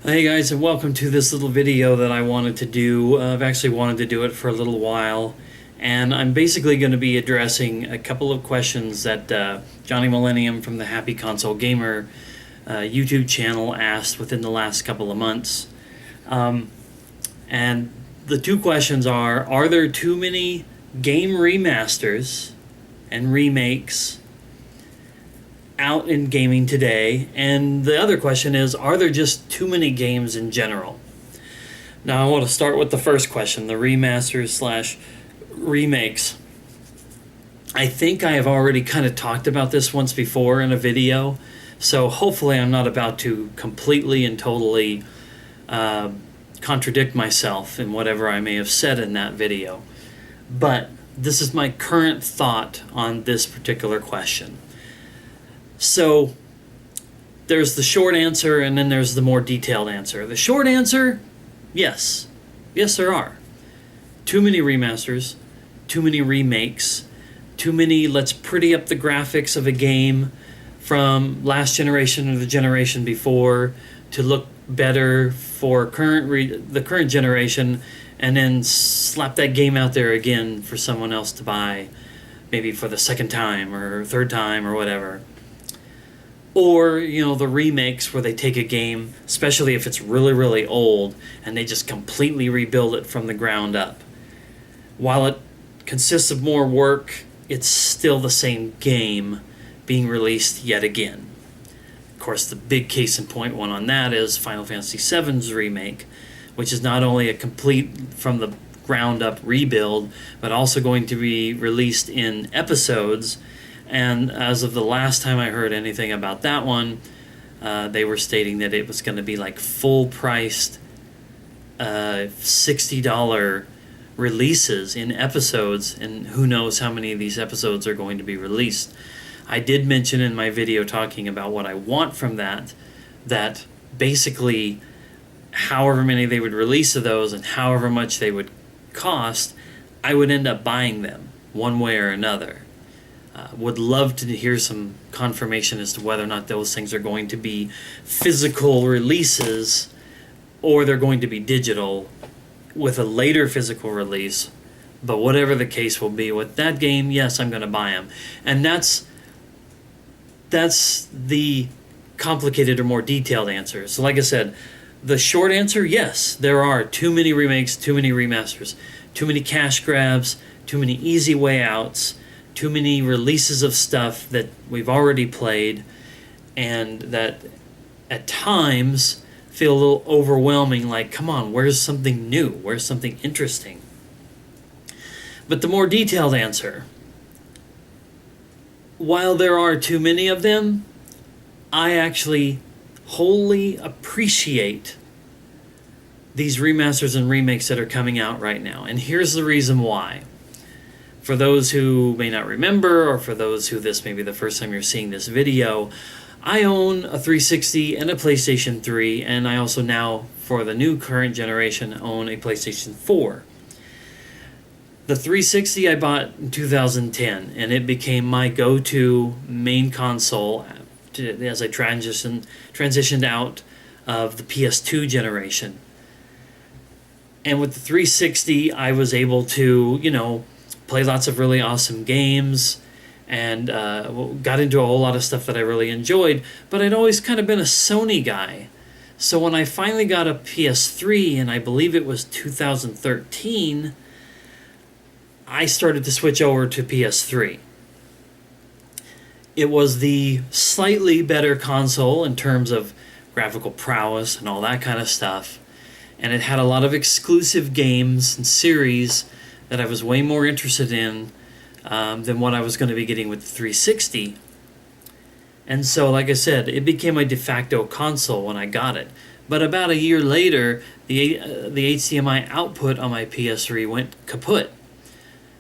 Hey guys, and welcome to this little video that I wanted to do. I've actually wanted to do it for a little while, and I'm basically going to be addressing a couple of questions that Johnny Millennium from the HappyConsoleGamer YouTube channel asked within the last couple of months. And the two questions are there too many game remasters and remakes out in gaming today? And the other question is, are there just too many games in general? Now I want to start with the first question, the remasters slash remakes. I think I have already kind of talked about this once before in a video, so hopefully I'm not about to completely and totally contradict myself in whatever I may have said in that video. But this is my current thought on this particular question. So there's the short answer, and then there's the more detailed answer. The short answer, yes. Yes, there are. Too many remasters, too many remakes, too many let's pretty up the graphics of a game from last generation or the generation before to look better for the current generation, and then slap that game out there again for someone else to buy, maybe for the second time or third time or whatever. Or, the remakes where they take a game, especially if it's really, really old, and they just completely rebuild it from the ground up. While it consists of more work, it's still the same game being released yet again. Of course, the big case in point one on that is Final Fantasy VII's remake, which is not only a complete from the ground up rebuild, but also going to be released in episodes. And as of the last time I heard anything about that one, they were stating that it was going to be like full-priced $60 releases in episodes, and who knows how many of these episodes are going to be released. I did mention in my video talking about what I want from that basically however many they would release of those and however much they would cost, I would end up buying them one way or another. Would love to hear some confirmation as to whether or not those things are going to be physical releases or they're going to be digital with a later physical release. But whatever the case will be with that game, yes, I'm going to buy them. And that's the complicated or more detailed answer. So like I said, the short answer, yes, there are too many remakes, too many remasters, too many cash grabs, too many easy way outs, too many releases of stuff that we've already played and that at times feel a little overwhelming, like, come on, where's something new? Where's something interesting? But the more detailed answer, while there are too many of them, I actually wholly appreciate these remasters and remakes that are coming out right now. And here's the reason why. For those who may not remember, or for those who this may be the first time you're seeing this video, I own a 360 and a PlayStation 3, and I also now, for the new current generation, own a PlayStation 4. The 360 I bought in 2010, and it became my go-to main console as I transitioned out of the PS2 generation. And with the 360, I was able to, play lots of really awesome games and got into a whole lot of stuff that I really enjoyed, but I'd always kind of been a Sony guy. So when I finally got a PS3, and I believe it was 2013, I started to switch over to PS3. It was the slightly better console in terms of graphical prowess and all that kind of stuff, and it had a lot of exclusive games and series that I was way more interested in than what I was going to be getting with the 360. And so, like I said, it became my de facto console when I got it. But about a year later, the HDMI output on my PS3 went kaput.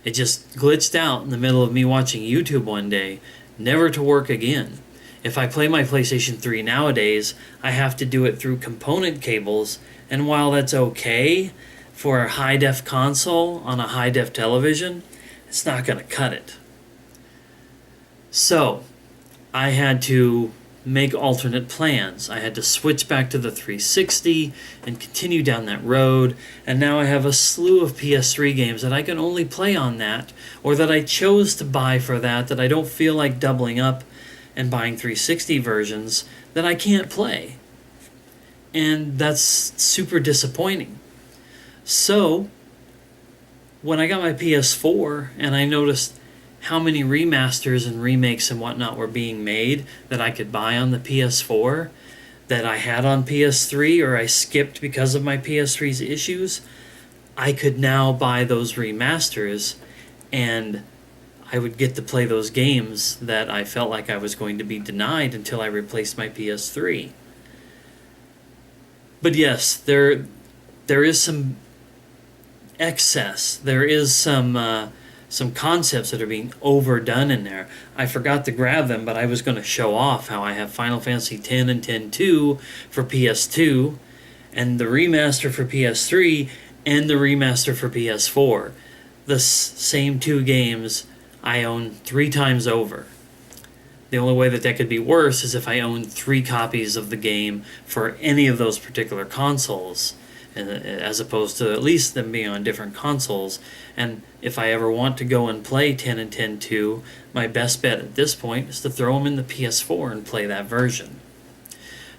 It just glitched out in the middle of me watching YouTube one day, never to work again. If I play my PlayStation 3 nowadays, I have to do it through component cables, and while that's okay for a high-def console on a high-def television, it's not going to cut it. So, I had to make alternate plans. I had to switch back to the 360 and continue down that road, and now I have a slew of PS3 games that I can only play on that, or that I chose to buy for that I don't feel like doubling up and buying 360 versions that I can't play. And that's super disappointing. So, when I got my PS4 and I noticed how many remasters and remakes and whatnot were being made that I could buy on the PS4 that I had on PS3 or I skipped because of my PS3's issues, I could now buy those remasters and I would get to play those games that I felt like I was going to be denied until I replaced my PS3. But yes, there is some excess. There is some concepts that are being overdone in there. I forgot to grab them, but I was going to show off how I have Final Fantasy X and X-2 for PS2, and the remaster for PS3, and the remaster for PS4. The same two games I own 3 times over. The only way that could be worse is if I own 3 copies of the game for any of those particular consoles, as opposed to at least them being on different consoles. And if I ever want to go and play 10 and 10-2, my best bet at this point is to throw them in the PS4 and play that version.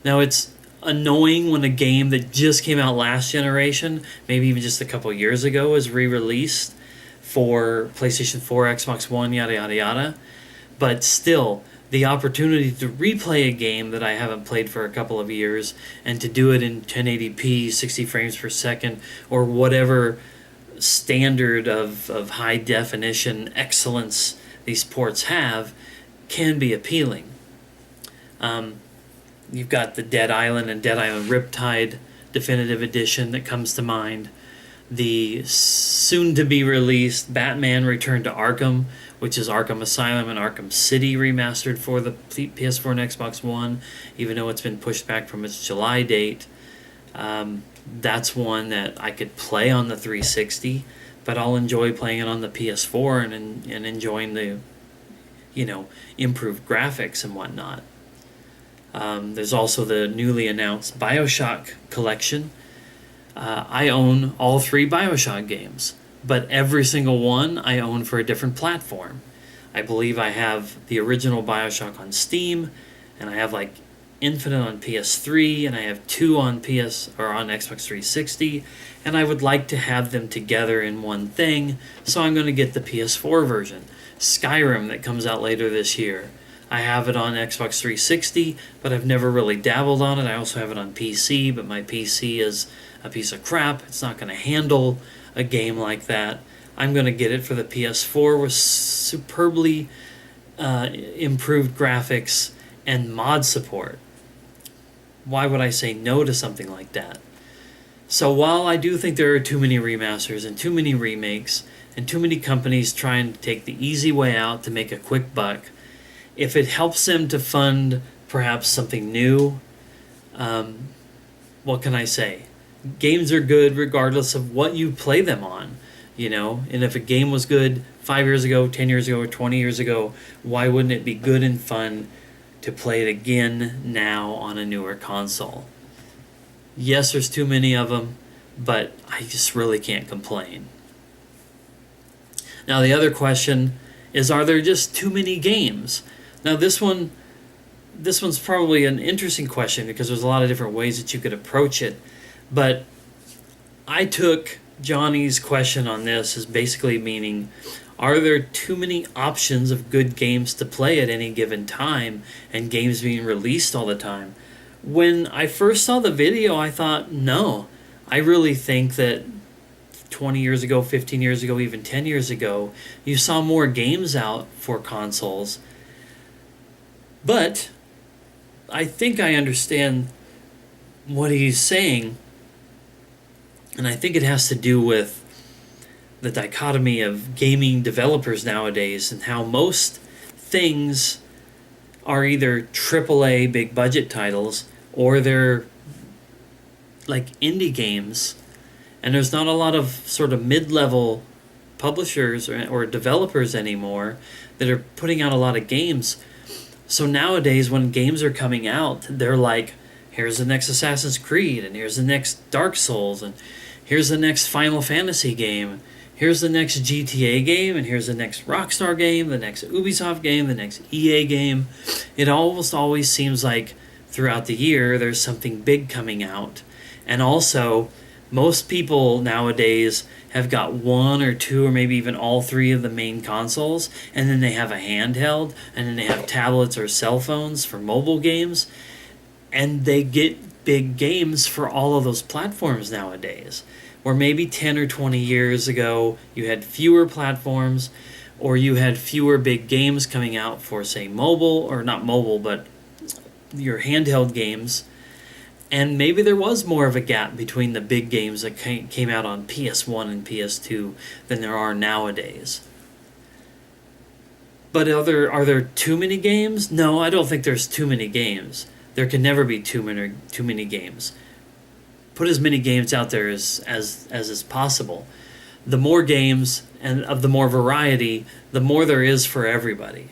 Now, it's annoying when a game that just came out last generation, maybe even just a couple years ago, is re-released for PlayStation 4, Xbox One, yada yada yada. But still, the opportunity to replay a game that I haven't played for a couple of years and to do it in 1080p, 60 frames per second, or whatever standard of high definition excellence these ports have, can be appealing. You've got the Dead Island and Dead Island Riptide Definitive Edition that comes to mind. The soon-to-be-released Batman Return to Arkham, which is Arkham Asylum and Arkham City remastered for the PS4 and Xbox One, even though it's been pushed back from its July date. That's one that I could play on the 360, but I'll enjoy playing it on the PS4 and enjoying the, improved graphics and whatnot. There's also the newly announced BioShock collection. I own all 3 BioShock games, but every single one I own for a different platform. I believe I have the original BioShock on Steam, and I have Infinite on PS3, and I have 2 on on Xbox 360, and I would like to have them together in one thing, so I'm going to get the PS4 version. Skyrim, that comes out later this year. I have it on Xbox 360, but I've never really dabbled on it. I also have it on PC, but my PC is a piece of crap. It's not going to handle a game like that. I'm going to get it for the PS4 with superbly improved graphics and mod support. Why would I say no to something like that? So while I do think there are too many remasters and too many remakes and too many companies trying to take the easy way out to make a quick buck, if it helps them to fund perhaps something new, what can I say? Games are good regardless of what you play them on, and if a game was good 5 years ago, 10 years ago, or 20 years ago, why wouldn't it be good and fun to play it again now on a newer console? Yes, there's too many of them, but I just really can't complain. Now, the other question is, are there just too many games? Now, this one's probably an interesting question because there's a lot of different ways that you could approach it. But I took Johnny's question on this as basically meaning, are there too many options of good games to play at any given time and games being released all the time? When I first saw the video, I thought, no. I really think that 20 years ago, 15 years ago, even 10 years ago, you saw more games out for consoles. But I think I understand what he's saying, and I think it has to do with the dichotomy of gaming developers nowadays and how most things are either AAA big budget titles or they're like indie games, and there's not a lot of sort of mid-level publishers or developers anymore that are putting out a lot of games. So nowadays when games are coming out, they're like, here's the next Assassin's Creed, and here's the next Dark Souls, and here's the next Final Fantasy game, here's the next GTA game, and here's the next Rockstar game, the next Ubisoft game, the next EA game. It almost always seems like throughout the year there's something big coming out. And also, most people nowadays have got one or two or maybe even all three of the main consoles, and then they have a handheld, and then they have tablets or cell phones for mobile games, and they get big games for all of those platforms nowadays. Or maybe 10 or 20 years ago, you had fewer platforms, or you had fewer big games coming out for, say, mobile, or not mobile, but your handheld games. And maybe there was more of a gap between the big games that came out on PS1 and PS2 than there are nowadays. But are there too many games? No, I don't think there's too many games. There can never be too many games. Put as many games out there as is possible. The more games and of the more variety, the more there is for everybody.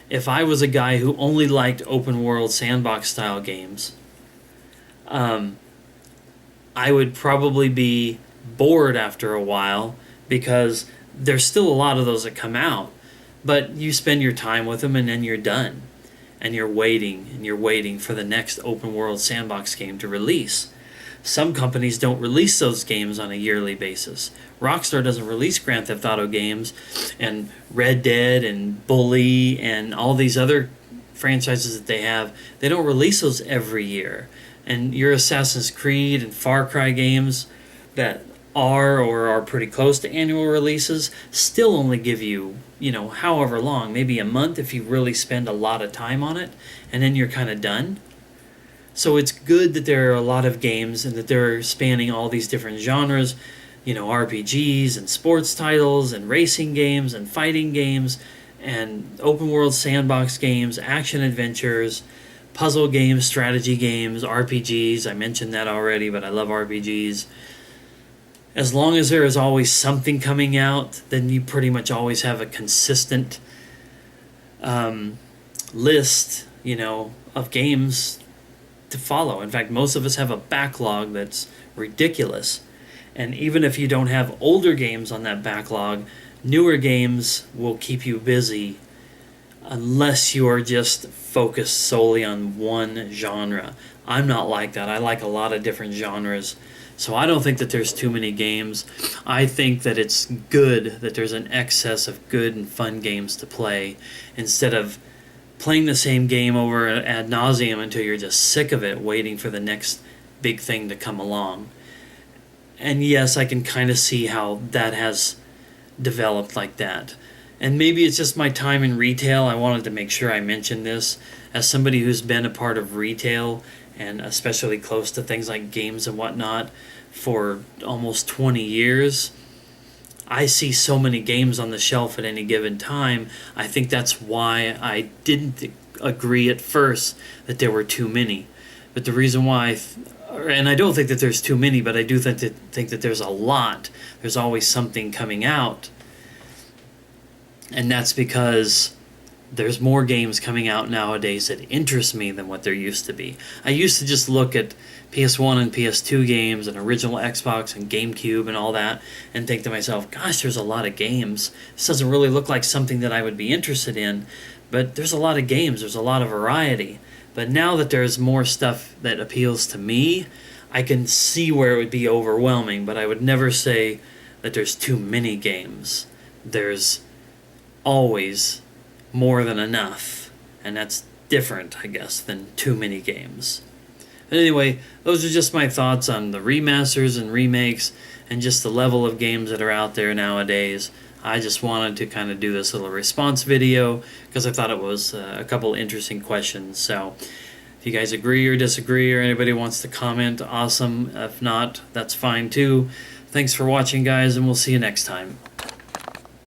If I was a guy who only liked open world sandbox style games, I would probably be bored after a while, because there's still a lot of those that come out, but you spend your time with them and then you're done, and you're waiting for the next open world sandbox game to release. Some companies don't release those games on a yearly basis. Rockstar doesn't release Grand Theft Auto games, and Red Dead and Bully and all these other franchises that they have. They don't release those every year. And your Assassin's Creed and Far Cry games that are pretty close to annual releases still only give you, however long, maybe a month if you really spend a lot of time on it, and then you're kind of done. So it's good that there are a lot of games and that they're spanning all these different genres, RPGs and sports titles and racing games and fighting games and open world sandbox games, action adventures, puzzle games, strategy games, RPGs. I mentioned that already, but I love RPGs. As long as there is always something coming out, then you pretty much always have a consistent list, of games to follow. In fact, most of us have a backlog that's ridiculous. And even if you don't have older games on that backlog, newer games will keep you busy unless you are just focused solely on one genre. I'm not like that. I like a lot of different genres. So I don't think that there's too many games. I think that it's good that there's an excess of good and fun games to play, instead of playing the same game over ad nauseum until you're just sick of it, waiting for the next big thing to come along. And yes, I can kind of see how that has developed like that. And maybe it's just my time in retail. I wanted to make sure I mentioned this. As somebody who's been a part of retail, and especially close to things like games and whatnot, for almost 20 years, I see so many games on the shelf at any given time. I think that's why I didn't agree at first that there were too many. But the reason why, and I don't think that there's too many, but I do think that there's a lot. There's always something coming out. And that's because there's more games coming out nowadays that interest me than what there used to be. I used to just look at PS1 and PS2 games and original Xbox and GameCube and all that and think to myself, gosh, there's a lot of games. This doesn't really look like something that I would be interested in, but there's a lot of games. There's a lot of variety. But now that there's more stuff that appeals to me, I can see where it would be overwhelming, but I would never say that there's too many games. There's always more than enough, and that's different, I guess, than too many games. But anyway, those are just my thoughts on the remasters and remakes and just the level of games that are out there nowadays. I just wanted to kind of do this little response video because I thought it was a couple interesting questions. So if you guys agree or disagree, or anybody wants to comment, awesome. If not, that's fine too. Thanks for watching, guys, and we'll see you next time.